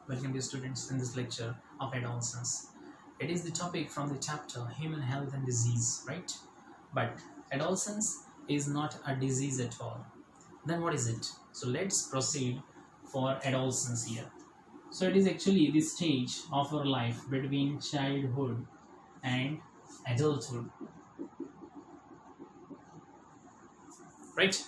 Welcome dear students in this lecture of adolescence. It is the topic from the chapter Human Health and Disease, right? But adolescence is not a disease at all. Then what is it? So let's proceed for adolescence here. So it is actually the stage of our life between childhood and adulthood, right?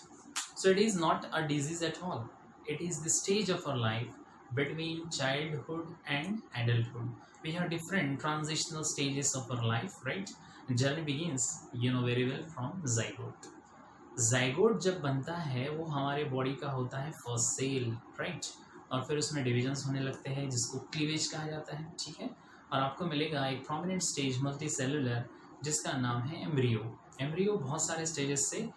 So it is not a disease at all. It is the stage of our life between childhood and adulthood. We have different transitional stages of our life, right? Journey begins, you know very well, from zygote. zygote जब बनता है वो हमारे body का होता है first cell, right? और फिर उसमें डिविजन्स होने लगते हैं जिसको क्लीवेज कहा जाता है, ठीक है? और आपको मिलेगा एक प्रोमिनेंट स्टेज मल्टी सेलुलर जिसका नाम है एम्ब्रियो. एम्ब्रियो बहुत सारे स्टेजेस से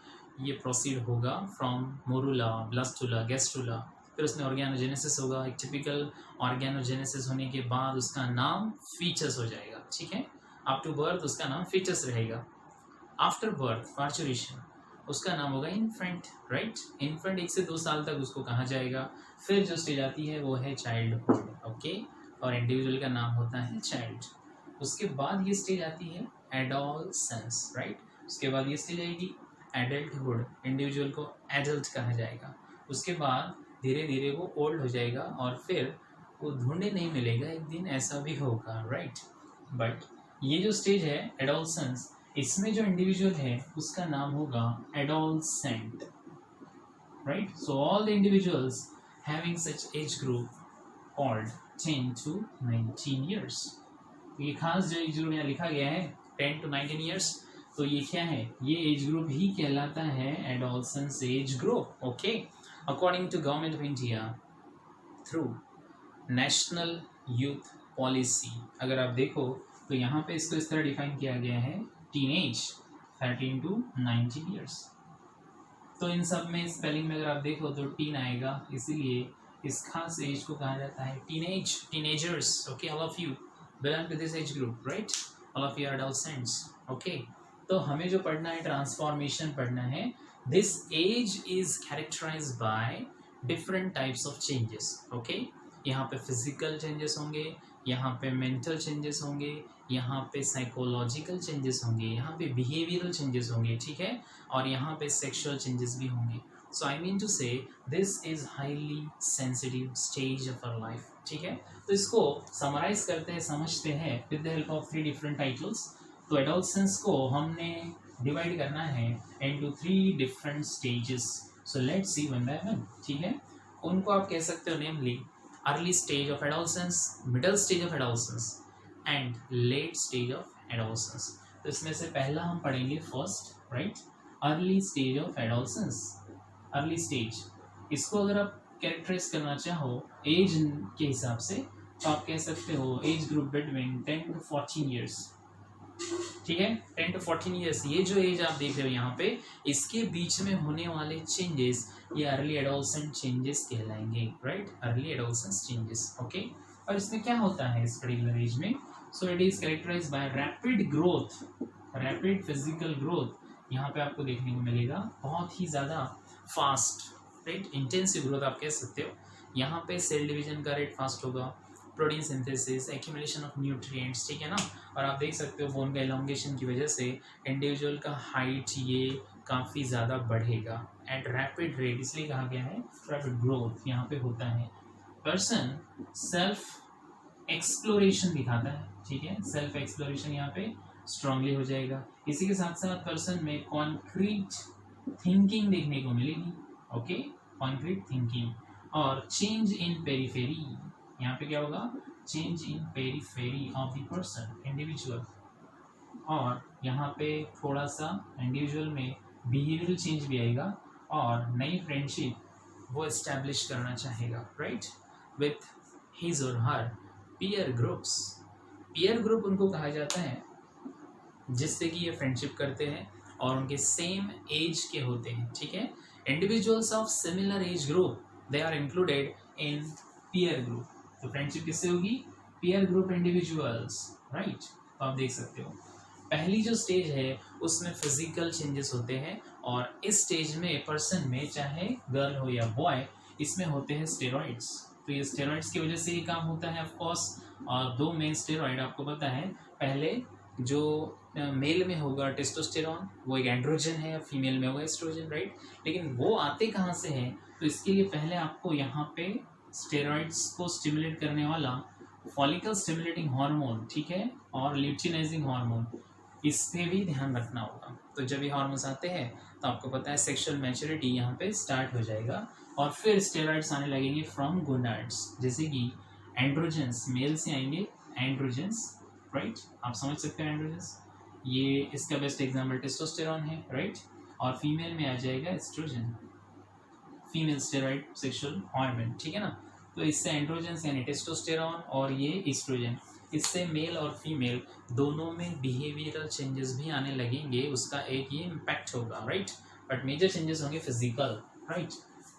ये प्रोसीड होगा फ्रॉम मोरूला, ब्लास्टुला, गैस्ट्रुला, फिर उसमें ऑर्गेनोजेनेसिस होगा. एक टिपिकल ऑर्गेनोजेनेसिस होने के बाद उसका नाम फीचर्स हो जाएगा, ठीक है? अप टू बर्थ उसका नाम फीचर्स रहेगा. आफ्टर बर्थ पार्चुरेशन उसका नाम होगा इन्फेंट, राइट? इन्फेंट 1 से 2 साल तक उसको कहा जाएगा. फिर जो स्टेज आती है वो है चाइल्डहुड, ओके? और इंडिविजुअल का नाम होता है चाइल्ड. उसके बाद ये स्टेज आती है एडोलसेंस, राइट? उसके बाद ये स्टेज आएगी एडल्टहुड, इंडिविजुअल को एडल्ट कहा जाएगा. उसके बाद धीरे धीरे वो ओल्ड हो जाएगा और फिर वो ढूंढे नहीं मिलेगा, एक दिन ऐसा भी होगा, राइट? बट ये जो स्टेज है एडोलसेंस, इसमें जो इंडिविजुअल है उसका नाम होगा adolescent, right? So all the individuals having such age group called 10 to 19 years. ये खास जो एज ग्रुप यहाँ लिखा गया है 10 to 19 years, तो ये क्या है? ये एज ग्रुप ही कहलाता है adolescence age group, okay? According to government of India through national youth policy, अगर आप देखो तो यहाँ पे इसको इस तरह डिफाइन किया गया है टीनेज 13 to 19 years. तो इन सब में स्पेलिंग में अगर आप देखो तो टीन आएगा, इसीलिए इस खास एज को कहा जाता है teenage, teenagers, okay? All of you belong to this age group, right? All of you are adolescents, okay? तो हमें जो पढ़ना है ट्रांसफॉर्मेशन पढ़ना है. This age is characterized by different types of changes, okay? यहाँ पे फिजिकल चेंजेस होंगे, यहाँ पे मेंटल चेंजेस होंगे, यहाँ पे साइकोलॉजिकल चेंजेस होंगे, यहाँ पे बिहेवियरल चेंजेस होंगे, ठीक है? और यहाँ पे सेक्सुअल चेंजेस भी होंगे. So I mean to say this is highly sensitive stage of our life, ठीक है? तो इसको समराइज करते हैं, समझते हैं with the help of 3 different titles. तो एडोलसेंस को हमने डिवाइड करना है into 3 different stages. So let's see one by one, ठीक है? उनको आप कह सकते हो namely early stage of adolescence, middle stage of adolescence and late stage of adolescence. तो इसमें से पहला हम पढ़ेंगे first, right? Early stage of adolescence. Early stage, इसको अगर आप कैरेक्टराइज करना चाहो एज के हिसाब से तो आप कह सकते हो age group between 10 to 14 years, ठीक है? 10 to 14 years, ये जो एज आप देख रहे हो यहाँ पे, इसके बीच में होने वाले चेंजेस ये अर्ली एडोलसेंट चेंजेस कहलाएंगे, right? Early adolescence changes, okay? और इसमें क्या होता है इस पर्टिकुलर एज में? So it is characterized by rapid growth, rapid physical growth. यहाँ पे आपको देखने को मिलेगा बहुत ही ज़्यादा फास्ट, राइट? इंटेंसिव ग्रोथ आप कह सकते हो. यहाँ पे सेल डिवीजन का रेट फास्ट होगा, protein synthesis, accumulation of nutrients, ठीक है ना? और आप देख सकते हो बोन का एलोंगेशन की वजह से इंडिविजुअल का हाइट ये काफ़ी ज़्यादा बढ़ेगा एट रैपिड रेट, इसलिए कहा गया है रैपिड ग्रोथ यहाँ पे होता है. पर्सन सेल्फ एक्सप्लोरेशन दिखाता है, ठीक है? सेल्फ एक्सप्लोरेशन यहाँ पे स्ट्रांगली हो जाएगा. इसी के साथ साथ पर्सन में कॉन्क्रीट थिंकिंग देखने को मिलेगी, ओके? Concrete thinking. और चेंज इन पेरिफेरी, यहाँ पे क्या होगा? Change in periphery of the person, individual. और यहाँ पे थोड़ा सा इंडिविजुअल में बिहेवियरल चेंज भी आएगा और नई फ्रेंडशिप वो इस्टेब्लिश करना चाहेगा, राइट? विथ हिज और हर पीयर ग्रुप्स. पीयर ग्रुप उनको कहा जाता है जिससे कि ये फ्रेंडशिप करते हैं और उनके सेम एज के होते हैं, ठीक है? Individuals of similar age group they are included in peer group. तो फ्रेंडशिप किससे होगी? Peer group individuals, right? तो आप देख सकते हो पहली जो स्टेज है उसमें फिजिकल चेंजेस होते हैं और इस स्टेज में पर्सन में चाहे गर्ल हो या बॉय इसमें होते हैं स्टेरॉइड्स, तो ये स्टेरॉइड्स की वजह से ये काम होता है ऑफ कोर्स। और दो मेन स्टेरॉइड आपको पता है, पहले जो मेल में होगा टेस्टोस्टेरॉन वो एक एंड्रोजन है, फीमेल में होगा एस्ट्रोजन, राइट। लेकिन वो आते कहाँ से हैं, तो इसके लिए पहले आपको यहाँ पे स्टेरॉइड्स को स्टिमुलेट करने वाला फॉलिकल स्टिमुलेटिंग हार्मोन, ठीक है, और ल्यूटिनाइजिंग हार्मोन, इस पे भी ध्यान रखना होगा। तो जब ये हार्मोन्स आते हैं तो आपको पता है सेक्सुअल मैच्योरिटी यहाँ पे स्टार्ट हो जाएगा, और फिर स्टेरॉइड्स आने लगेंगे फ्रॉम गोनाड्स, जैसे कि एंड्रोजेंस मेल से आएंगे एंड्रोजेंस, राइट, आप समझ सकते हैं एंड्रोजेंस, ये इसका बेस्ट एग्जाम्पल टेस्टोस्टेरॉन है, राइट। और फीमेल में आ जाएगा estrogen, female steroid sexual hormone, ठीक है ना। तो इससे एंड्रोजेंस यानी टेस्टोस्टेरॉन और ये ईस्ट्रोजन, इससे मेल और फीमेल दोनों में बिहेवियरल चेंजेस भी आने लगेंगे, उसका एक ये इम्पैक्ट होगा, राइट। बट मेजर चेंजेस होंगे फिजिकल, राइट।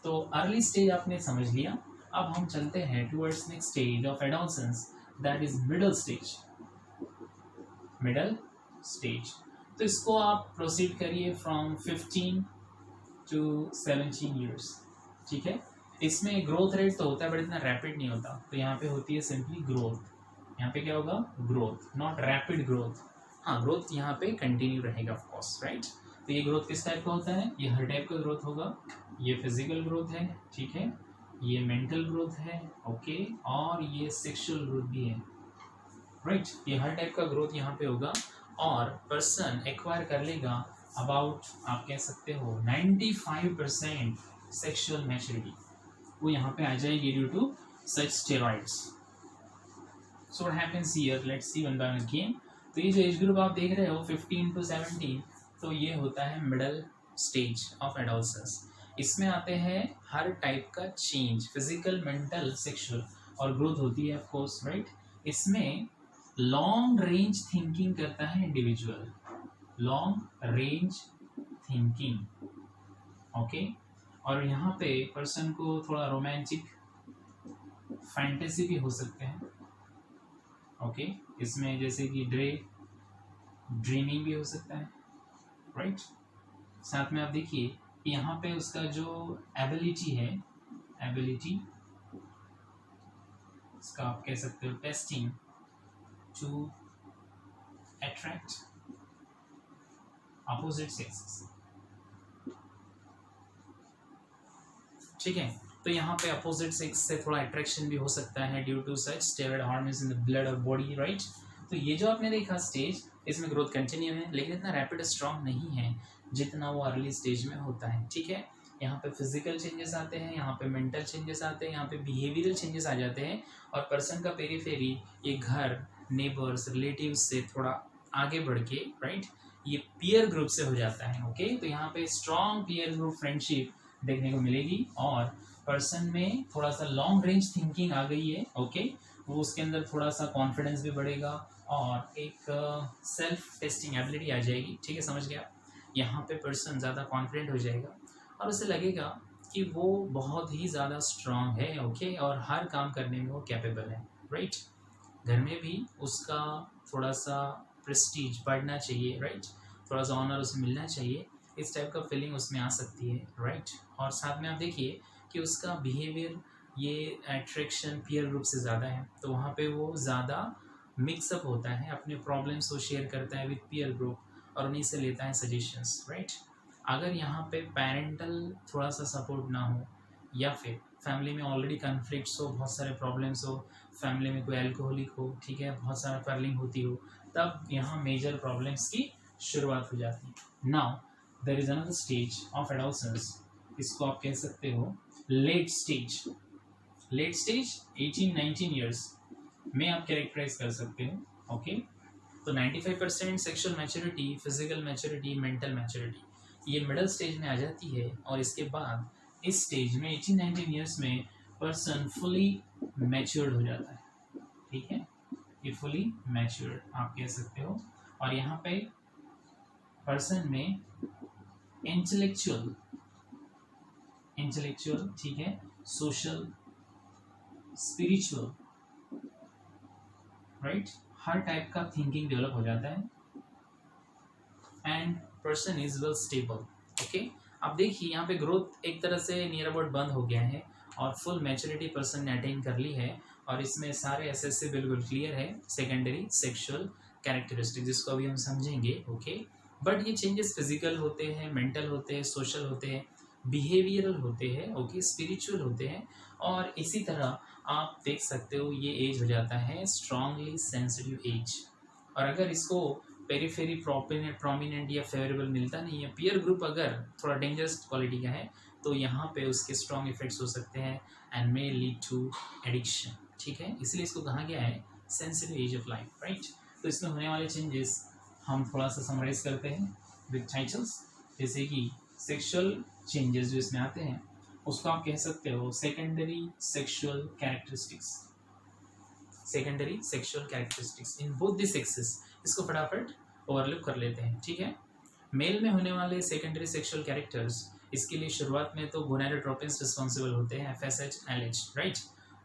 तो अर्ली स्टेज आपने समझ लिया। अब हम चलते हैं towards next stage of adolescence, that is middle stage. Middle stage, तो इसको आप प्रोसीड करिए फ्रॉम 15 टू 17 ईयर्स, ठीक है। इसमें ग्रोथ रेट तो होता है बट इतना रैपिड नहीं होता, तो यहाँ पे होती है सिंपली ग्रोथ। यहाँ पे क्या होगा, ग्रोथ, नॉट रैपिड ग्रोथ। हाँ, ग्रोथ यहाँ पे कंटिन्यू रहेगा ऑफ कोर्स, राइट। तो ये ग्रोथ किस टाइप का होता है, ये हर टाइप का ग्रोथ होगा। ये फिजिकल ग्रोथ है, ठीक है, ये मेंटल ग्रोथ है, ओके, और ये सेक्सुअल ग्रोथ भी है, राइट। ये हर टाइप का ग्रोथ यहाँ पे होगा, और पर्सन एक्वायर कर लेगा अबाउट, आप कह सकते हो 95% सेक्सुअल मैच्योरिटी, वो यहाँ पे आ जाएगी due to such steroids. So what happens here, let's see one by one again. तो ये जो एज ग्रुप आप देख रहे हो 15 टू 17, तो ये होता है मिडल स्टेज ऑफ एडोलसेंस। इसमें आते हैं हर टाइप का चेंज, फिजिकल, मेंटल, सेक्सुअल, और ग्रोथ होती है ऑफ कोर्स, राइट। इसमें लॉन्ग रेंज थिंकिंग करता है individual, long range thinking, okay. और यहाँ पे पर्सन को थोड़ा रोमांटिक फैंटेसी भी हो सकते हैं, ओके। इसमें जैसे कि ड्रीमिंग भी हो सकता है, राइट। साथ में आप देखिए कि यहाँ पे उसका जो एबिलिटी है, एबिलिटी, इसका आप कह सकते हो testing to attract opposite sexes, ठीक है। तो यहाँ पे अपोजिट सेक्स से थोड़ा अट्रैक्शन भी हो सकता है due to such steroid hormones in the blood और बॉडी, राइट। तो ये जो आपने देखा स्टेज, इसमें ग्रोथ कंटिन्यू है, लेकिन इतना रैपिड स्ट्रॉन्ग नहीं है जितना वो अर्ली स्टेज में होता है, ठीक है। यहाँ पे फिजिकल चेंजेस आते हैं, यहाँ पे मेंटल चेंजेस आते हैं, यहाँ पे बिहेवियरल चेंजेस आ जाते हैं, और पर्सन का पेरीफेरी, ये घर, नेबर्स, रिलेटिव्स से थोड़ा आगे बढ़ के, राइट, ये पीयर ग्रुप से हो जाता है, ओके। तो यहाँ पे स्ट्रॉन्ग पीयर ग्रुप फ्रेंडशिप देखने को मिलेगी, और पर्सन में थोड़ा सा लॉन्ग रेंज थिंकिंग आ गई है, ओके। वो उसके अंदर थोड़ा सा कॉन्फिडेंस भी बढ़ेगा, और एक सेल्फ टेस्टिंग एबिलिटी आ जाएगी, ठीक है, समझ गया। यहाँ पे पर्सन ज़्यादा कॉन्फिडेंट हो जाएगा, और उसे लगेगा कि वो बहुत ही ज़्यादा स्ट्रांग है, ओके, और हर काम करने में वो कैपेबल है, राइट। घर में भी उसका थोड़ा सा प्रेस्टीज बढ़ना चाहिए, राइट, थोड़ा सा ऑनर उसे मिलना चाहिए, इस टाइप का फीलिंग उसमें आ सकती है, राइट। और साथ में आप देखिए कि उसका बिहेवियर, ये अट्रैक्शन पीयर ग्रुप से ज़्यादा है, तो वहाँ पे वो ज़्यादा मिक्सअप होता है, अपने प्रॉब्लम्स को शेयर करता है विद पीयर ग्रुप, और उन्हीं से लेता है सजेशंस, राइट। अगर यहाँ पे पेरेंटल थोड़ा सा सपोर्ट ना हो, या फिर फैमिली में ऑलरेडी कन्फ्लिक्ट्स हो, बहुत सारे प्रॉब्लम्स हो, फैमिली में कोई अल्कोहलिक हो, ठीक है, बहुत सारा क्वारलिंग होती हो, तब यहाँ मेजर प्रॉब्लम्स की शुरुआत हो जाती है। Now there is another stage of adolescence, इसको आप कह सकते हो late stage. Late stage 18-19 years में आप कैरेक्टराइज कर सकते हो, ओके। तो 95% sexual maturity, physical maturity, mental maturity, ये मिडल स्टेज में आ जाती है, और इसके बाद इस स्टेज में 18-19 ईयर्स में पर्सन फुली मैच्योर्ड हो जाता है, ठीक है, ये फुली मैच्योर्ड आप कह सकते हो। और यहाँ पे पर्सन में इंटेलेक्चुअल, ठीक है, सोशल, स्पिरिचुअल, राइट, हर टाइप का थिंकिंग डेवलप हो जाता है, and person is well stable, okay. अब देखिए यहाँ पे ग्रोथ एक तरह से नियर अबाउट बंद हो गया है, और फुल मैच्योरिटी पर्सन ने अटेन कर ली है और इसमें सारे एसएससी बिल्कुल क्लियर है, सेकेंडरी सेक्सुअल कैरेक्टरिस्टिक जिसको अभी हम समझेंगे, ओके। बट ये चेंजेस फिजिकल होते हैं, मेंटल होते हैं, सोशल होते हैं, बिहेवियरल होते हैं, ओके, स्पिरिचुअल होते हैं। और इसी तरह आप देख सकते हो ये एज हो जाता है स्ट्रांगली सेंसिटिव एज। और अगर इसको पेरीफेरी प्रोमिनेंट या फेवरेबल मिलता नहीं है, पीयर ग्रुप अगर थोड़ा डेंजरस क्वालिटी का है तो यहाँ पे उसके स्ट्रॉन्ग इफेक्ट्स हो सकते हैं and may lead to addiction, ठीक है। इसलिए इसको कहा गया है sensitive age of life, right. तो इसमें होने वाले चेंजेस हम थोड़ा सा समराइज करते हैं विद टाइटल्स, जैसे कि सेक्सुअल चेंजेस जो इसमें आते हैं उसको आप कह सकते हो secondary sexual characteristics, secondary sexual characteristics in both the sexes. इसको फटाफट ओवरलैप कर लेते हैं, ठीक है। मेल में होने वाले सेकेंडरी सेक्सुअल कैरेक्टर्स, इसके लिए शुरुआत में तो गोनाडोट्रोपिन्स रिस्पॉन्सिबल होते हैं, FSH, LH, राइट।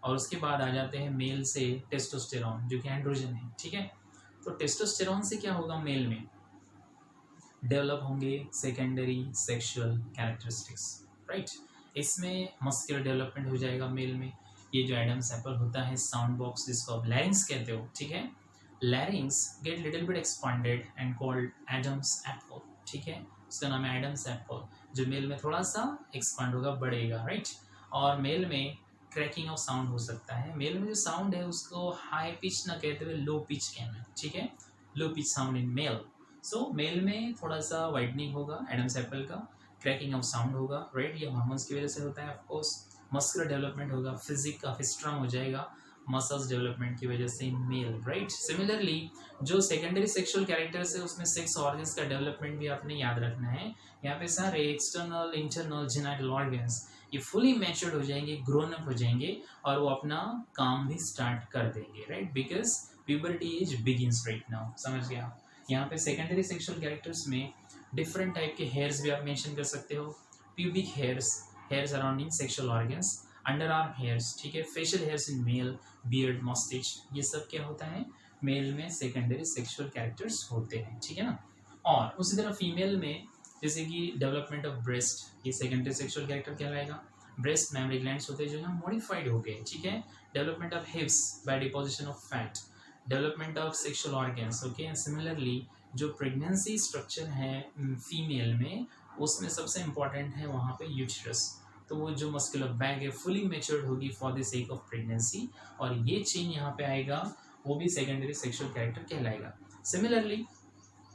और उसके बाद आ जाते हैं मेल से टेस्टोस्टेरॉन जो कि एंड्रोजन है, ठीक है। तो टेस्टोस्टेरॉन से क्या होगा, मेल में डेवलप होंगे सेकेंडरी सेक्सुअल कैरेक्टरिस्टिक्स, राइट। इसमें मस्कुलर डेवलपमेंट हो जाएगा मेल में। ये जो एडम्स एप्पल होता है, साउंड बॉक्स जिसको आप लैरिंग्स कहते हो, ठीक है, लैरिंग्स get little bit expanded and called Adam's apple, ठीक है। उसका नाम है एडम्स एप्पल, जो मेल में थोड़ा सा एक्सपांड होगा, बढ़ेगा, राइट। और मेल में क्रैकिंग ऑफ साउंड हो सकता है। मेल में जो साउंड है उसको हाई पिच ना कहते हुए लो पिच कहना, ठीक है, low pitch sound in male. So male में थोड़ा सा वाइडनिंग होगा एडम्स एप्पल का, क्रैकिंग ऑफ साउंड होगा, राइट। ये हार्मोन्स की वजह से होता है, ऑफकोर्स। मस्कुलर डेवलपमेंट होगा, फिजिक काफी स्ट्रांग हो जाएगा मसल्स डेवलपमेंट की वजह से इन मेल, राइट। सिमिलरली जो सेकेंडरी सेक्सुअल कैरेक्टर्स है उसमें सेक्स ऑर्गन्स का डेवलपमेंट भी आपने याद रखना है। यहाँ पे सारे एक्सटर्नल इंटरनल जेनिटल ऑर्गन्स ये फुली मैच्योर्ड हो जाएंगे, ग्रोन अप हो जाएंगे और वो अपना काम भी स्टार्ट कर देंगे, right, because puberty as begins right now, समझ गया। यहाँ पे सेकेंडरी सेक्सुअल कैरेक्टर्स में डिफरेंट टाइप के हेयर्स भी आप मेंशन कर सकते हो, pubic hairs, hairs अराउंडिंग sexual organs, under arm hairs, ठीक है, facial hairs in male, beard, मस्टिच, ये सब क्या होता है, मेल में सेकेंडरी सेक्सुअल कैरेक्टर्स होते हैं, ठीक है ना। और उसी तरह फीमेल में जैसे कि डेवलपमेंट ऑफ ब्रेस्ट, ये सेकेंडरी सेक्सुअल कैरेक्टर कहलाएगा। ब्रेस्ट मेमोरी ग्लैंड्स होते हैं जो यहाँ मॉडिफाइड हो गए, ठीक है। Development of hips by deposition of fat, development of sexual organs, okay. Similarly जो प्रेगनेंसी स्ट्रक्चर है फीमेल में उसमें सबसे इम्पॉर्टेंट है वहाँ पे यूट्रस, तो वो जो मस्कुलर बैग है फुली मैच्योर्ड होगी for the sake of pregnancy, और ये चेन यहाँ पे आएगा वो भी सेकेंडरी सेक्सुअल कैरेक्टर कहलाएगा। सिमिलरली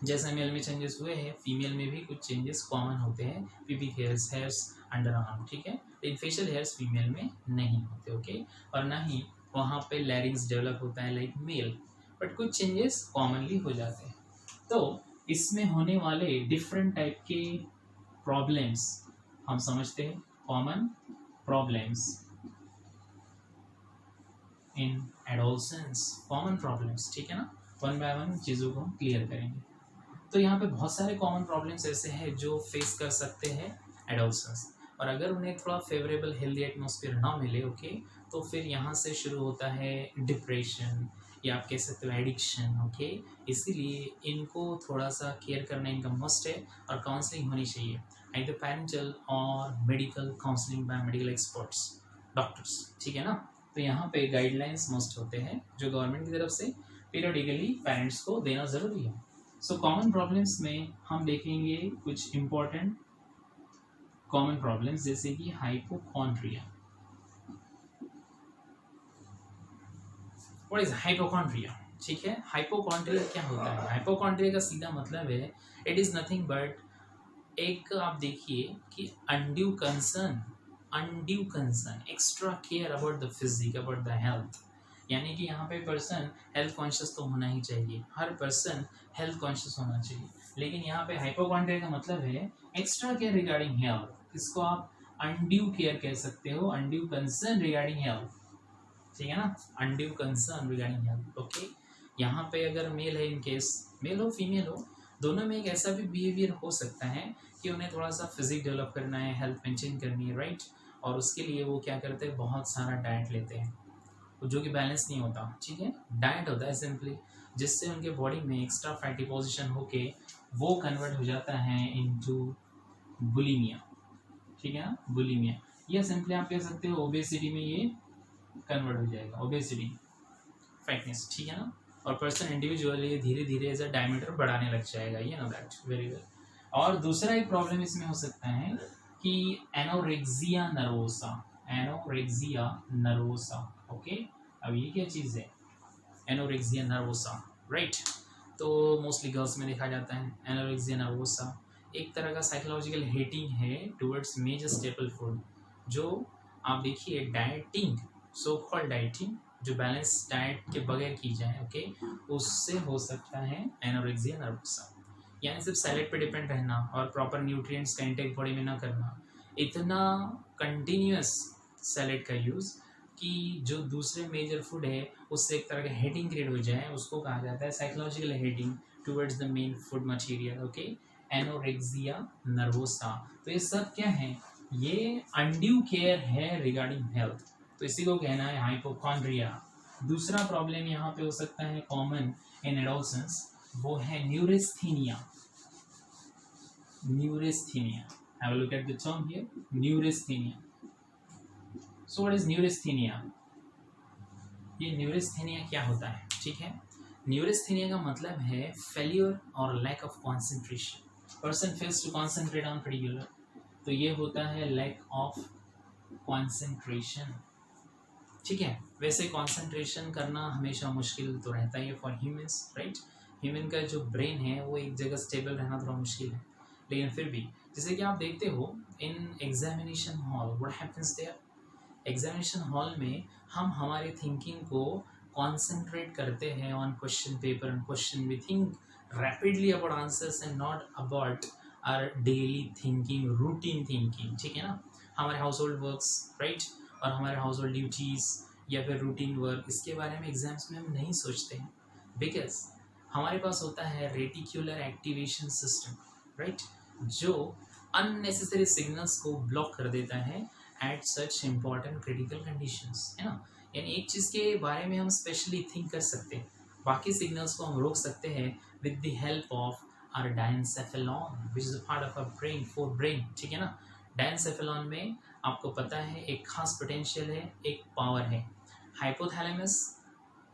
जैसे मेल में चेंजेस हुए हैं फीमेल में भी कुछ चेंजेस कॉमन होते हैं, pubic hairs, hairs under arm, ठीक है। लेकिन फेशियल हेयर्स फीमेल में नहीं होते, ओके। और ना ही वहाँ पे लैरिंग्स डेवलप होता है लाइक मेल, बट कुछ चेंजेस कॉमनली हो जाते हैं। तो इसमें होने वाले डिफरेंट टाइप के प्रॉब्लम्स हम समझते हैं, common problems in adolescence, common problems, ठीक है ना। वन बाय वन चीज़ों को हम क्लियर करेंगे। तो यहाँ पे बहुत सारे कॉमन प्रॉब्लम्स ऐसे हैं जो फेस कर सकते हैं एडोलसेंस, और अगर उन्हें थोड़ा फेवरेबल हेल्दी एटमॉस्फेयर ना मिले, ओके, तो फिर यहाँ से शुरू होता है डिप्रेशन या आप कह सकते हो एडिक्शन, ओके। इसीलिए इनको थोड़ा सा केयर करना इनका मस्ट है और काउंसलिंग होनी चाहिए, either पेरेंटल और medical counselling by medical experts, doctors, ठीक है ना। तो यहाँ पे गाइडलाइंस मस्ट होते हैं जो गवर्नमेंट की तरफ से पीरियडिकली पेरेंट्स को देना ज़रूरी है। सो कॉमन प्रॉब्लम्स में हम देखेंगे कुछ इम्पोर्टेंट कॉमन प्रॉब्लम्स जैसे कि हाइपोकॉन्ड्रिया। व्हाट इज हाइपोकॉन्ड्रिया, ठीक है। हाइपोकॉन्ड्रिया क्या होता है, हाइपोकॉन्ड्रिया का सीधा मतलब है इट इज़ नथिंग बट एक आप देखिए कि undue concern, extra care about the physique, about the health, यानी कि यहाँ पे पर्सन हेल्थ कॉन्शियस तो होना ही चाहिए, हर पर्सन हेल्थ कॉन्शियस होना चाहिए, लेकिन यहाँ पे हाइपोकॉन्ड्रिया का मतलब है एक्स्ट्रा केयर रिगार्डिंग हेल्थ, इसको आप अनड्यू केयर कह सकते हो, अनड्यू कंसर्न रिगार्डिंग हेल्थ, ठीक है ना, undue concern regarding health, okay. यहाँ पे अगर मेल है, इन केस मेल हो फीमेल हो, दोनों में एक ऐसा भी बिहेवियर हो सकता है कि उन्हें थोड़ा सा फिजिक डेवलप करना है, हेल्थ मेंटेन करनी है, राइट, और उसके लिए वो क्या करते हैं, बहुत सारा डाइट लेते हैं जो कि बैलेंस नहीं होता, ठीक है। डाइट होता है सिंपली जिससे उनके बॉडी में एक्स्ट्रा फैटी पोजिशन होके वो कन्वर्ट हो जाता है इनटू बुलिमिया, ठीक है ना, बुलिमिया। या सिंपली आप कह सकते हो ओबेसिटी में ये कन्वर्ट हो जाएगा, ओबेसिटी, फैटनेस, ठीक है ना। और पर्सन इंडिविजुअली धीरे धीरे एज अ डायमीटर बढ़ाने लग जाएगा, ये नो दैट वेरी वेल। और दूसरा एक प्रॉब्लम इसमें हो सकता है कि anorexia nervosa, anorexia nervosa, okay. अब ये क्या चीज़ है, एनोरेक्सिया नर्वोसा, राइट। तो मोस्टली गर्ल्स में देखा जाता है एनोरेक्सिया नर्वोसा। एक तरह का साइकोलॉजिकल हेटिंग है टुवर्ड्स मेजर स्टेपल फूड, जो आप देखिए डाइटिंग, सो कॉल्ड डाइटिंग, जो बैलेंस डाइट के बगैर की जाए, ओके, उससे हो सकता है एनोरेक्सिया नर्वोसा। यानी सिर्फ सैलेड पे डिपेंड रहना और प्रॉपर न्यूट्रिएंट्स का इंटेक बॉडी में ना करना, इतना कंटिन्यूअस सैलेड का यूज़ कि जो दूसरे मेजर फूड है उससे एक तरह का हेटिंग क्रिएट हो जाए, उसको कहा जाता है psychological hating towards the main food material, okay, anorexia nervosa. तो ये सब क्या है, ये अनड्यू केयर है रिगार्डिंग हेल्थ, तो इसी को कहना है हाइपोकॉन्ड्रिया। दूसरा प्रॉब्लम यहाँ पे हो सकता है कॉमन इन एडोलसेंस, वो है neurasthenia, neurasthenia. Have a look at the term here, neurasthenia. So what is neurasthenia? ये न्यूरेस्थीनिया क्या होता है, ठीक है। न्यूरेस्थीनिया का मतलब है फेल्यूर और lack of concentration, person fails to concentrate on particular, तो ये होता है लैक ऑफ कंसंट्रेशन, ठीक है। वैसे कंसंट्रेशन करना हमेशा मुश्किल तो रहता ही है फॉर ह्यूमंस, राइट। ह्यूमन का जो ब्रेन है वो एक जगह स्टेबल रहना थोड़ा मुश्किल है, लेकिन फिर भी जैसे कि आप देखते हो in examination hall what happens there, examination hall में हम हमारे थिंकिंग को कॉन्सेंट्रेट करते हैं on question paper and question, we think rapidly about answers and not about our daily thinking, routine thinking, ठीक है ना। हमारे हाउस होल्ड वर्क्स, राइट, और हमारे हाउस होल्ड ड्यूटीज़ या फिर रूटीन वर्क, इसके बारे में एग्जाम्स में हम नहीं सोचते हैं, बिकॉज हमारे पास होता है रेटिकुलर एक्टिवेशन सिस्टम, राइट, जो अननेसेसरी सिग्नल्स को ब्लॉक कर देता है at such important critical conditions, है ना। यानी एक चीज़ के बारे में हम स्पेशली थिंक कर सकते हैं, बाकी सिग्नल्स को हम रोक सकते हैं with the help of our diencephalon which is a part of our brain, forebrain, ठीक है ना। डायनसेफेलॉन में आपको पता है एक खास पोटेंशियल है, एक पावर है। हाइपोथैलेमस,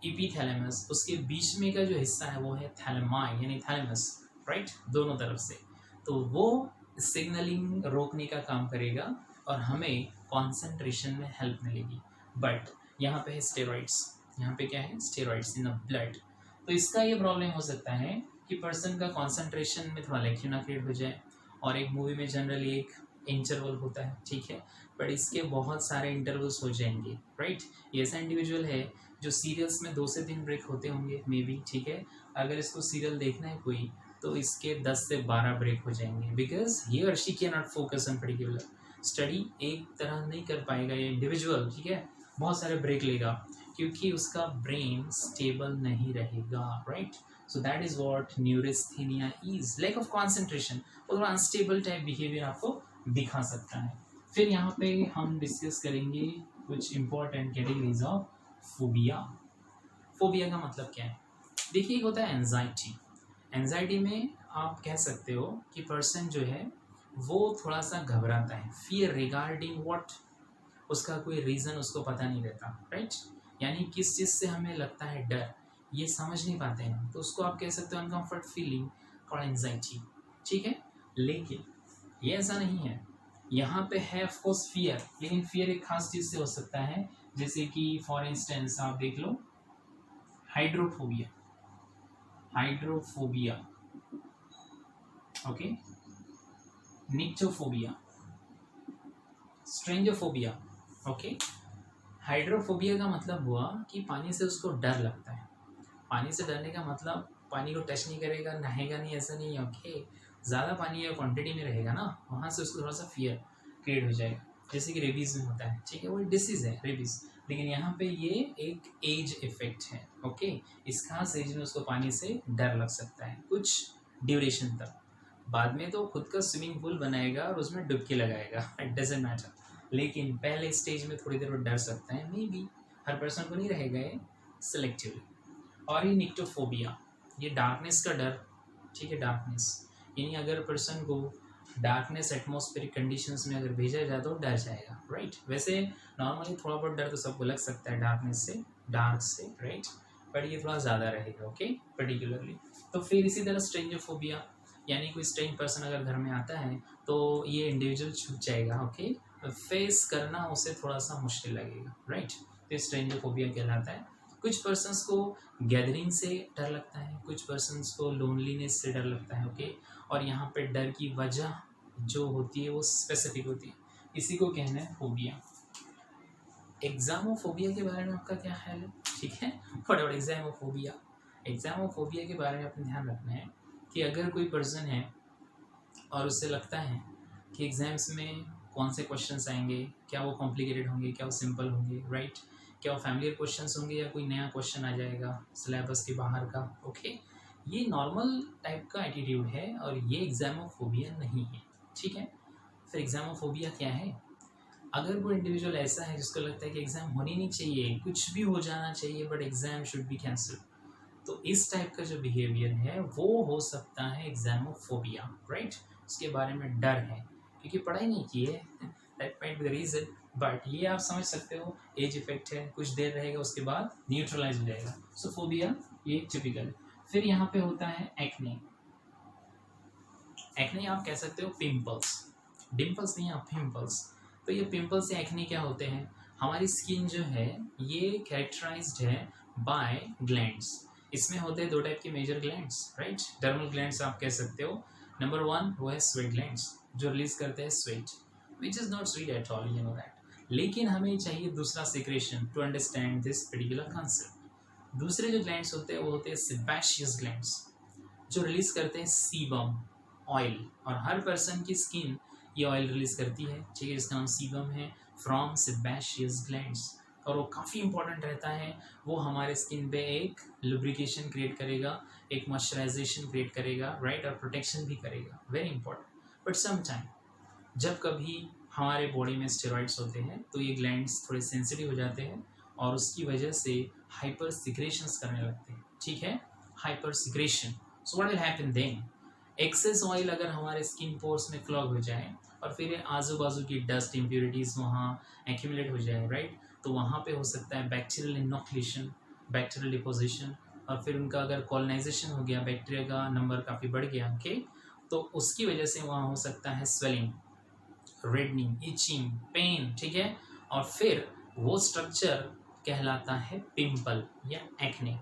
इपीथैलेमस, उसके बीच में का जो हिस्सा है वो है थैलेमाई यानी थैलेमस, राइट, दोनों तरफ से, तो वो सिग्नलिंग रोकने का काम करेगा और हमें कंसंट्रेशन में हेल्प मिलेगी। बट यहाँ पे है स्टेरॉइड्स, यहाँ पे क्या है, स्टेरॉइड्स इन द ब्लड, तो इसका ये प्रॉब्लम हो सकता है कि पर्सन का कंसंट्रेशन में थोड़ा लैक्यूना क्रिएट हो जाए। और एक मूवी में जनरली एक इंटरवल होता है, ठीक है, बट इसके बहुत सारे इंटरवल्स हो जाएंगे, राइट। ये ऐसा इंडिविजुअल है जो सीरियल्स में 2 से 3 ब्रेक होते होंगे मे बी, ठीक है। अगर इसको सीरियल देखना है कोई तो इसके 10 से 12 ब्रेक हो जाएंगे, बिकॉज ही और she can not focus on particular study, एक तरह नहीं कर पाएगा ये इंडिविजुअल, ठीक है, बहुत सारे ब्रेक लेगा क्योंकि उसका ब्रेन स्टेबल नहीं रहेगा, right. So that is what neurasthenia is, lack of concentration, और थोड़ा अनस्टेबल टाइप बिहेवियर आपको दिखा सकता है। फिर यहाँ पे हम डिस्कस करेंगे कुछ important categories of phobia. Phobia का मतलब क्या है, देखिए एक होता है एंजाइटी, एंजाइटी में आप कह सकते हो कि पर्सन जो है वो थोड़ा सा घबराता है, फियर रिगार्डिंग व्हाट, उसका कोई रीज़न उसको पता नहीं रहता, राइट। यानी किस चीज़ से हमें लगता है डर, ये समझ नहीं पाते हैं, तो उसको आप कह सकते हो अनकम्फर्ट फीलिंग और एंजाइटी, ठीक है। लेकिन ये ऐसा नहीं है, यहाँ पे है ऑफ कोर्स फियर, लेकिन फियर एक खास चीज़ से हो सकता है, जैसे कि फॉर इंस्टेंस आप देख लो hydrophobia, hydrophobia, okay, nyctophobia, strangophobia, okay. Hydrophobia का मतलब हुआ कि पानी से उसको डर लगता है, पानी से डरने का मतलब पानी को टच नहीं करेगा, नहाएगा नहीं, ऐसा नहीं है, ओके। ज़्यादा पानी या क्वांटिटी में रहेगा ना, वहाँ से उसको थोड़ा सा फियर क्रिएट हो जाएगा, जैसे कि रेबीज़ में होता है, ठीक है, वो डिसीज़ है रेबीज़, लेकिन यहाँ पे ये एक एज इफेक्ट है, ओके। इस खास एज में उसको पानी से डर लग सकता है कुछ ड्यूरेशन तक, बाद में तो खुद का स्विमिंग पूल बनाएगा और उसमें डुबकी लगाएगा, इट डजेंट मैटर, लेकिन पहले स्टेज में थोड़ी देर वो डर सकता है, मे बी हर पर्सन को नहीं रहेगा ये, सिलेक्टिवली। और ये निक्टोफोबिया, ये डार्कनेस का डर, ठीक है, डार्कनेस, यानी अगर पर्सन को डार्कनेस एटमॉस्फेरिक कंडीशंस में अगर भेजा जाए तो डर जाएगा, राइट। वैसे नॉर्मली थोड़ा बहुत डर तो सबको लग सकता है डार्कनेस से, डार्क से, राइट, बट ये थोड़ा ज़्यादा रहेगा, ओके, पर्टिकुलरली। तो फिर इसी तरह स्ट्रेंजोफोबिया, यानी कोई स्ट्रेंज पर्सन अगर घर में आता है तो ये इंडिविजुअल छूट जाएगा, ओके, फेस करना उसे थोड़ा सा मुश्किल लगेगा, राइट। तो स्ट्रेंजोफोबिया कहलाता है। कुछ पर्सन्स को गैदरिंग से डर लगता है, कुछ पर्सन्स को लोनलीनेस से डर लगता है, ओके। और यहाँ पे डर की वजह जो होती है वो स्पेसिफिक होती है, इसी को कहना है फोबिया। एग्जामोफोबिया के बारे में आपका क्या ख्याल है? ठीक है, फटाफट एग्जामोफोबिया। एग्जामोफोबिया के बारे में अपने ध्यान रखना है कि अगर कोई पर्सन है और उससे लगता है कि एग्जाम्स में कौन से क्वेश्चंस आएंगे, क्या वो कॉम्प्लिकेटेड होंगे, क्या वो सिंपल होंगे, राइट, क्या वो फैमिलियर क्वेश्चंस होंगे या कोई नया क्वेश्चन आ जाएगा सिलेबस के बाहर का, ओके, ये नॉर्मल टाइप का एटीट्यूड है और ये एग्जामोफोबिया नहीं है, ठीक है। फिर एग्जामोफोबिया क्या है? अगर कोई इंडिविजुअल ऐसा है जिसको लगता है कि एग्ज़ाम होनी नहीं चाहिए, कुछ भी हो जाना चाहिए but exam should be cancel, तो इस टाइप का जो बिहेवियर है वो हो सकता है एग्जामोफोबिया, राइट। उसके बारे में डर है क्योंकि पढ़ाई नहीं की है, that might be the reason, but ये आप समझ सकते हो एज इफेक्ट है, कुछ देर रहेगा उसके बाद न्यूट्रलाइज हो जाएगा। सो फोबिया ये टिपिकल है। फिर यहाँ पे होता है एक्ने। एक्ने आप कह सकते हो पिंपल्स, डिम्पल्स नहीं, आप पिंपल्स। तो ये पिंपल्स या एक्ने क्या होते हैं? हमारी स्किन जो है ये कैरेक्टराइज्ड है बाय ग्लैंड्स। इसमें होते हैं दो टाइप के major glands, right, dermal glands आप कह सकते हो। नंबर वन वो है स्वेट ग्लैंड्स जो रिलीज करते हैं sweat, which is not sweet at all, you know that. लेकिन हमें चाहिए दूसरा secretion to understand this particular concept. दूसरे जो ग्लैंड्स होते हैं वो होते हैं सेबेशियस ग्लैंड्स जो रिलीज करते हैं सीबम ऑयल, और हर पर्सन की स्किन ये ऑयल रिलीज करती है, ठीक है, जिसका नाम सीबम है, फ्रॉम सेबेशियस ग्लैंड्स। और वो काफ़ी इंपॉर्टेंट रहता है, वो हमारे स्किन पे एक लुब्रिकेशन क्रिएट करेगा, एक मॉइस्चराइजेशन क्रिएट करेगा, राइट, और प्रोटेक्शन भी करेगा, very important. But some time जब कभी हमारे बॉडी में स्टेरॉइड्स होते हैं तो ये ग्लैंड्स थोड़े सेंसिटिव हो जाते हैं और उसकी वजह से हाइपर सिक्रेशंस करने लगते हैं, ठीक है, hyper secretion. So what will happen then? Excess oil अगर हमारे स्किन पोर्स में क्लॉग हो जाए और फिर आजू बाजू की डस्ट इम्प्योरिटीज़ वहाँ एक्यूमुलेट हो जाए, राइट, तो वहाँ पे हो सकता है बैक्टीरियल इनोकुलेशन, बैक्टीरियल डिपोजिशन, और फिर उनका अगर कॉलोनाइजेशन हो गया, बैक्टीरिया का नंबर काफ़ी बढ़ गया, ओके, तो उसकी वजह से वहाँ हो सकता है स्वेलिंग, रेडनिंग, इचिंग, पेन, ठीक है, और फिर वो स्ट्रक्चर कहलाता है पिंपल या एक्ने।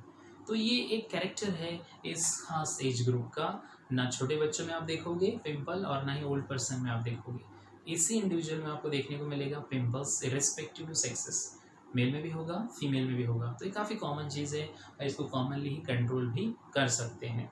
तो ये एक कैरेक्टर है इस खास एज ग्रुप का, ना छोटे बच्चों में आप देखोगे पिंपल और ना ही ओल्ड पर्सन में आप देखोगे। इसी इंडिविजुअल में आपको देखने को मिलेगा pimples irrespective to sexes, male में भी होगा फीमेल में भी होगा। तो ये काफ़ी कॉमन चीज़ है और इसको कॉमनली ही कंट्रोल भी कर सकते हैं।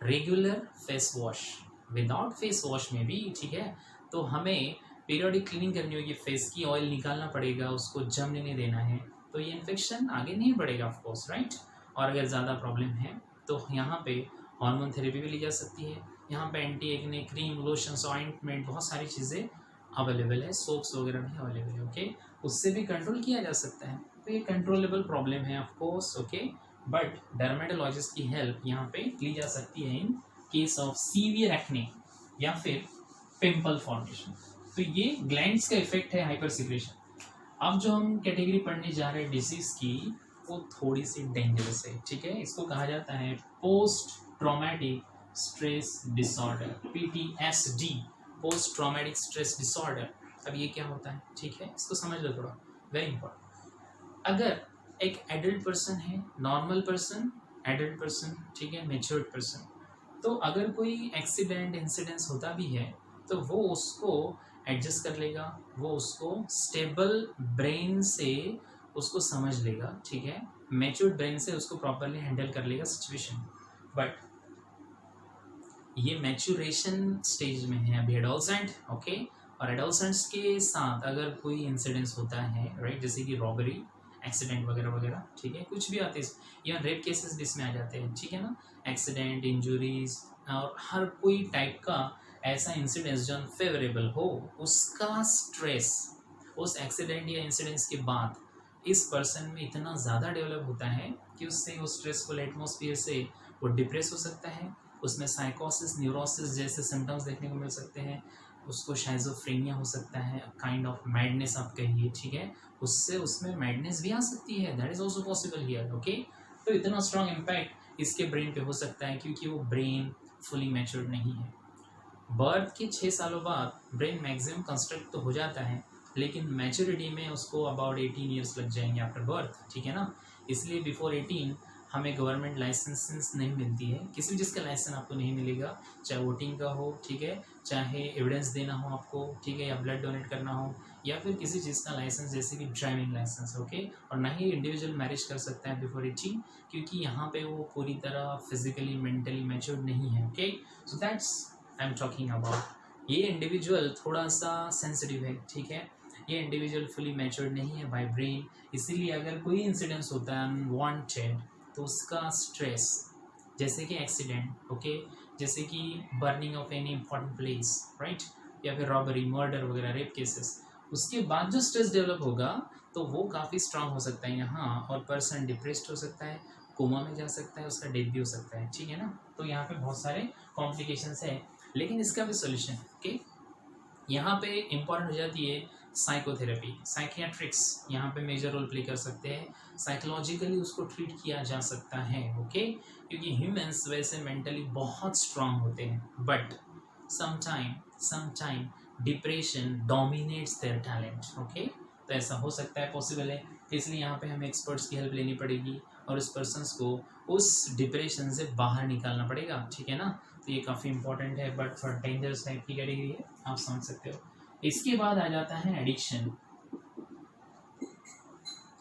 Regular face wash, without face wash में भी, ठीक है, तो हमें पीरियोडिक क्लीनिंग करनी होगी फेस की, ऑयल निकालना पड़ेगा, उसको जमने नहीं देना है, तो ये इन्फेक्शन आगे नहीं बढ़ेगा ऑफ कोर्स, राइट। और अगर ज़्यादा प्रॉब्लम है तो यहाँ पे हार्मोन थेरेपी भी ली जा सकती है। यहाँ पे anti acne cream, lotions, ointment, बहुत सारी चीज़ें अवेलेबल है, सोप्स वगैरह भी अवेलेबल है, ओके, उससे भी कंट्रोल किया जा सकता है। तो ये कंट्रोलेबल प्रॉब्लम है of course, okay, but dermatologist की हेल्प यहाँ पे ली जा सकती है in case of severe acne या फिर पिंपल फॉर्मेशन। तो ये ग्लैंड्स का इफेक्ट है हाइपर सिक्रेशन। अब जो हम कैटेगरी पढ़ने जा रहे हैं डिसीज की वो थोड़ी सी डेंजरस है, ठीक है, इसको कहा जाता है post traumatic stress disorder, PTSD, post traumatic stress disorder. अब ये क्या होता है, ठीक है, इसको समझ लो थोड़ा, वेरी इंपॉर्टेंट। अगर एक एडल्ट पर्सन है, नॉर्मल पर्सन, एडल्ट पर्सन, ठीक है, मैच्योर्ड पर्सन, तो अगर कोई एक्सीडेंट इंसिडेंस होता भी है तो वो उसको एडजस्ट कर लेगा, वो उसको स्टेबल ब्रेन से उसको समझ लेगा, ठीक है, मैच्योर्ड ब्रेन से उसको प्रॉपरली हैंडल कर लेगा सिचुएशन। बट ये मैच्योरेशन स्टेज में है अभी एडोलसेंट, ओके, और एडोलसेंट्स के साथ अगर कोई इंसिडेंस होता है, राइट, जैसे कि रॉबरी, एक्सीडेंट वगैरह वगैरह, ठीक है, कुछ भी आते हैं, इवन रेप केसेस भी इसमें आ जाते हैं, ठीक है ना, एक्सीडेंट, इंजुरीज और हर कोई टाइप का ऐसा इंसिडेंस जो अनफेवरेबल हो, उसका स्ट्रेस उस एक्सीडेंट या इंसिडेंस के बाद इस पर्सन में इतना ज़्यादा डेवलप होता है कि उससे वो स्ट्रेसफुल एटमॉस्फेयर से वो डिप्रेस हो सकता है, उसमें साइकोसिस, न्यूरोसिस जैसे सिम्टम्स देखने को मिल सकते हैं, उसको शाइज़ोफ्रेनिया हो सकता है, काइंड ऑफ मैडनेस आप कहिए, ठीक है, उससे उसमें मैडनेस भी आ सकती है, that is also possible here, okay. तो इतना स्ट्रॉन्ग इम्पैक्ट इसके ब्रेन पे हो सकता है क्योंकि वो ब्रेन फुली मैच्योर्ड नहीं है। बर्थ के 6 सालों बाद ब्रेन मैक्सिमम कंस्ट्रक्ट तो हो जाता है, लेकिन मैच्योरिटी में उसको अबाउट 18 ईयर्स लग जाएंगे आफ्टर बर्थ, ठीक है ना। इसलिए बिफोर 18 हमें गवर्नमेंट लाइसेंस नहीं मिलती है, किसी भी चीज़ का लाइसेंस आपको नहीं मिलेगा, चाहे वोटिंग का हो, ठीक है, चाहे एविडेंस देना हो आपको, ठीक है, या ब्लड डोनेट करना हो, या फिर किसी चीज़ का लाइसेंस जैसे कि ड्राइविंग लाइसेंस, ओके। और ना ही इंडिविजुअल मैरिज कर सकता है बिफोर 18 क्योंकि यहाँ पे वो पूरी तरह फिजिकली मेंटली मैच्योर्ड नहीं है, okay. So that's I am talking about. ये इंडिविजुअल थोड़ा सा सेंसिटिव है, ठीक है, ये इंडिविजुअल फुली मैच्योर्ड नहीं है बाय ब्रेन, इसीलिए अगर कोई इंसिडेंस होता है अनवांटेड तो उसका स्ट्रेस, जैसे कि एक्सीडेंट, ओके, जैसे कि burning of any important place, right, या फिर रॉबरी, मर्डर वगैरह, रेप केसेस, उसके बाद जो स्ट्रेस डेवलप होगा तो वो काफ़ी स्ट्रांग हो सकता है यहाँ, और पर्सन डिप्रेस्ड हो सकता है, कोमा में जा सकता है, उसका डेथ भी हो सकता है, ठीक है ना। तो यहाँ पे बहुत सारे कॉम्प्लिकेशंस है, लेकिन इसका भी सोल्यूशन, ओके। यहाँ पे इम्पॉर्टेंट हो जाती है साइकोथेरेपी, साइकियाट्रिक्स यहाँ पे मेजर रोल प्ले कर सकते हैं, साइकोलॉजिकली उसको ट्रीट किया जा सकता है, ओके, क्योंकि ह्यूमंस वैसे मेंटली बहुत स्ट्रांग होते हैं, but sometime depression dominates their talent, okay. तो ऐसा हो सकता है, पॉसिबल है, इसलिए यहाँ पे हमें एक्सपर्ट्स की हेल्प लेनी पड़ेगी और उस पर्सनस को उस डिप्रेशन से बाहर निकालना पड़ेगा, ठीक है ना। तो ये काफ़ी इंपॉर्टेंट है, बट थोड़ा डेंजरस टाइप की कैटेगरी है, आप समझ सकते हो। इसके बाद आ जाता है एडिक्शन।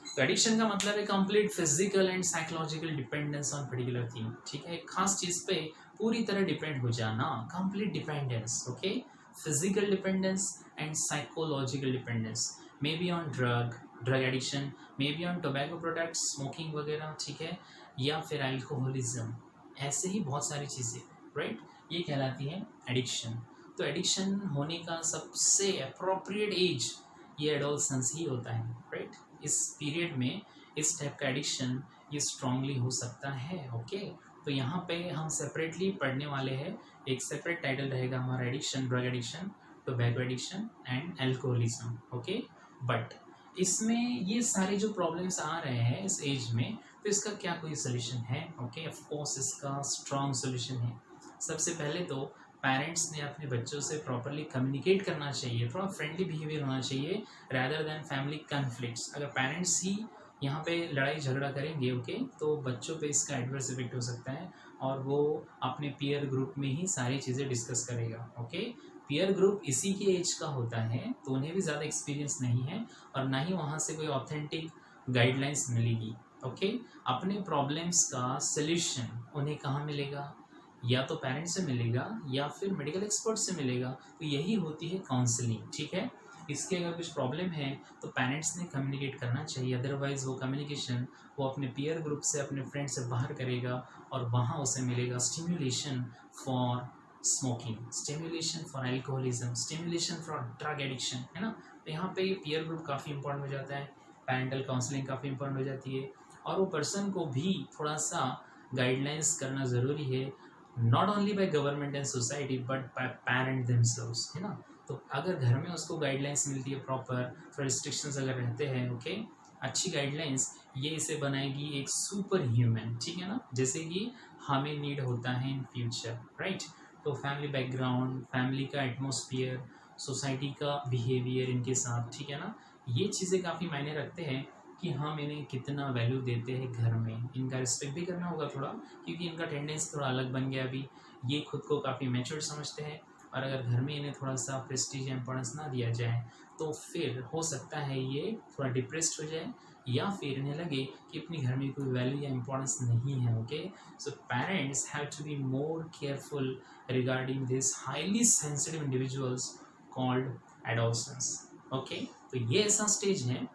तो एडिक्शन का मतलब है complete physical and psychological dependence on particular thing, ठीक है, एक खास चीज़ पे पूरी तरह डिपेंड हो जाना, complete dependence, okay, physical dependence and psychological dependence, may be on drug addiction, may be on tobacco products, smoking वगैरह, ठीक है, या फिर अल्कोहलिज्म, ऐसे ही बहुत सारी चीज़ें, राइट, ये कहलाती है एडिक्शन। तो एडिक्शन होने का सबसे अप्रोप्रिएट एज ये एडोलसेंस ही होता है, राइट। इस पीरियड में इस टाइप का एडिक्शन ये स्ट्रांगली हो सकता है, ओके। तो यहाँ पे हम सेपरेटली पढ़ने वाले हैं, एक सेपरेट टाइटल रहेगा हमारा addiction, drug addiction, tobacco addiction and alcoholism, okay. But इसमें ये सारे जो प्रॉब्लम्स आ रहे हैं इस एज में, तो इसका क्या कोई सोल्यूशन है, ओके। ऑफ कोर्स इसका स्ट्रॉन्ग सोल्यूशन है। सबसे पहले तो पेरेंट्स ने अपने बच्चों से प्रॉपरली कम्युनिकेट करना चाहिए, थोड़ा फ्रेंडली बिहेवियर होना चाहिए रैदर देन फैमिली कन्फ्लिक्ट्स। अगर पेरेंट्स ही यहाँ पे लड़ाई झगड़ा करेंगे, ओके, तो बच्चों पे इसका एडवर्स इफेक्ट हो सकता है और वो अपने पीयर ग्रुप में ही सारी चीज़ें डिस्कस करेगा, ओके। पीयर ग्रुप इसी के एज का होता है तो उन्हें भी ज़्यादा एक्सपीरियंस नहीं है और ना ही वहाँ से कोई ऑथेंटिक गाइडलाइंस मिलेगी, ओके। अपने प्रॉब्लम्स का सल्यूशन उन्हें कहाँ मिलेगा, या तो पेरेंट्स से मिलेगा या फिर मेडिकल एक्सपर्ट से मिलेगा, तो यही होती है काउंसलिंग, ठीक है। इसके अगर कुछ प्रॉब्लम है तो पेरेंट्स ने कम्युनिकेट करना चाहिए, अदरवाइज वो कम्युनिकेशन वो अपने पीयर ग्रुप से, अपने फ्रेंड से बाहर करेगा और वहाँ उसे मिलेगा stimulation for smoking, stimulation for alcoholism, stimulation for drug addiction, है ना। तो यहाँ पे पीयर ग्रुप काफ़ी इंपॉर्टेंट हो जाता है, पेरेंटल काउंसलिंग काफ़ी इंपॉर्टेंट हो जाती है और वो पर्सन को भी थोड़ा सा गाइडलाइंस करना ज़रूरी है, not only by government and society but by parent themselves, है ना। तो अगर घर में उसको गाइडलाइंस मिलती है प्रॉपर, तो रिस्ट्रिक्शंस अगर रहते हैं, ओके, अच्छी गाइडलाइंस, ये इसे बनाएगी एक सुपर ह्यूमन, ठीक है ना, जैसे कि हमें नीड होता है इन फ्यूचर, राइट। तो फैमिली बैकग्राउंड, फैमिली का एटमोसफियर, सोसाइटी का बिहेवियर इनके साथ, ठीक है ना, ये चीज़ें काफ़ी मायने रखते हैं कि हम इन्हें कितना वैल्यू देते हैं घर में, इनका रिस्पेक्ट भी करना होगा थोड़ा, क्योंकि इनका टेंडेंसी थोड़ा अलग बन गया अभी, ये खुद को काफ़ी मैच्योर समझते हैं और अगर घर में इन्हें थोड़ा सा प्रेस्टीज या इंपॉर्टेंस ना दिया जाए तो फिर हो सकता है ये थोड़ा डिप्रेस्ड हो जाए या फिर इन्हें लगे कि अपने घर में कोई वैल्यू या इंपॉर्टेंस नहीं है, okay. So parents have to be more careful regarding this highly sensitive individuals called adolescence, okay. तो ये ऐसा स्टेज है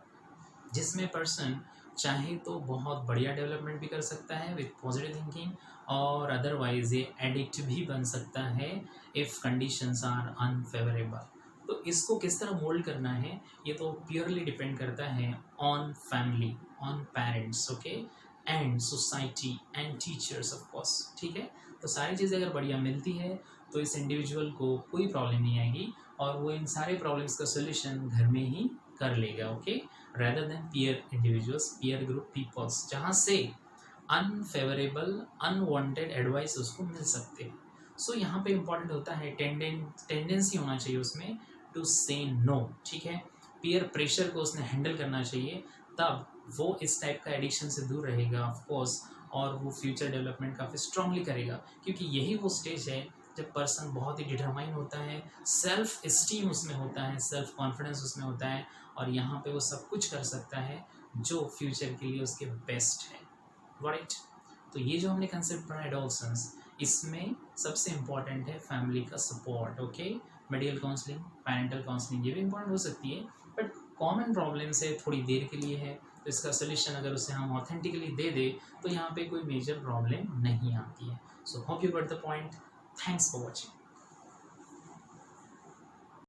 जिसमें पर्सन चाहे तो बहुत बढ़िया डेवलपमेंट भी कर सकता है विथ पॉजिटिव थिंकिंग और अदरवाइज ये एडिक्ट भी बन सकता है इफ़ कंडीशंस आर अनफेवरेबल। तो इसको किस तरह मोल्ड करना है ये तो प्योरली डिपेंड करता है on family, on parents, okay. And society and teachers of course. ठीक है, तो सारी चीज़ें अगर बढ़िया मिलती है तो इस इंडिविजुअल को कोई प्रॉब्लम नहीं आएगी और वो इन सारे प्रॉब्लम्स का सोल्यूशन घर में ही कर लेगा। Okay, rather than peer individuals, peer group peoples, जहाँ से अनफेवरेबल अनवांटेड एडवाइस उसको मिल सकते हैं। सो यहाँ पे इम्पॉर्टेंट होता है टेंडेंसी होना चाहिए उसमें टू से नो। ठीक है, पीयर प्रेशर को उसने हैंडल करना चाहिए, तब वो इस टाइप का एडिक्शन से दूर रहेगा ऑफ कोर्स, और वो फ्यूचर डेवलपमेंट काफ़ी स्ट्रांगली करेगा, क्योंकि यही वो स्टेज है जब पर्सन बहुत ही डिटरमाइन होता है, सेल्फ इस्टीम उसमें होता है, सेल्फ कॉन्फिडेंस उसमें होता है, और यहाँ पे वो सब कुछ कर सकता है जो फ्यूचर के लिए उसके बेस्ट है। राइट, तो ये जो हमने कंसेप्ट पढ़ा एडोलसेंस, इसमें सबसे इम्पॉर्टेंट है फैमिली का support. Okay, medical counselling, parental counselling, ये भी इम्पॉर्टेंट हो सकती है, बट कॉमन प्रॉब्लम से थोड़ी देर के लिए है, तो इसका सोल्यूशन अगर उसे हम ऑथेंटिकली दे दे तो यहाँ पे कोई मेजर प्रॉब्लम नहीं आती है। So hope you got the point. Thanks for watching.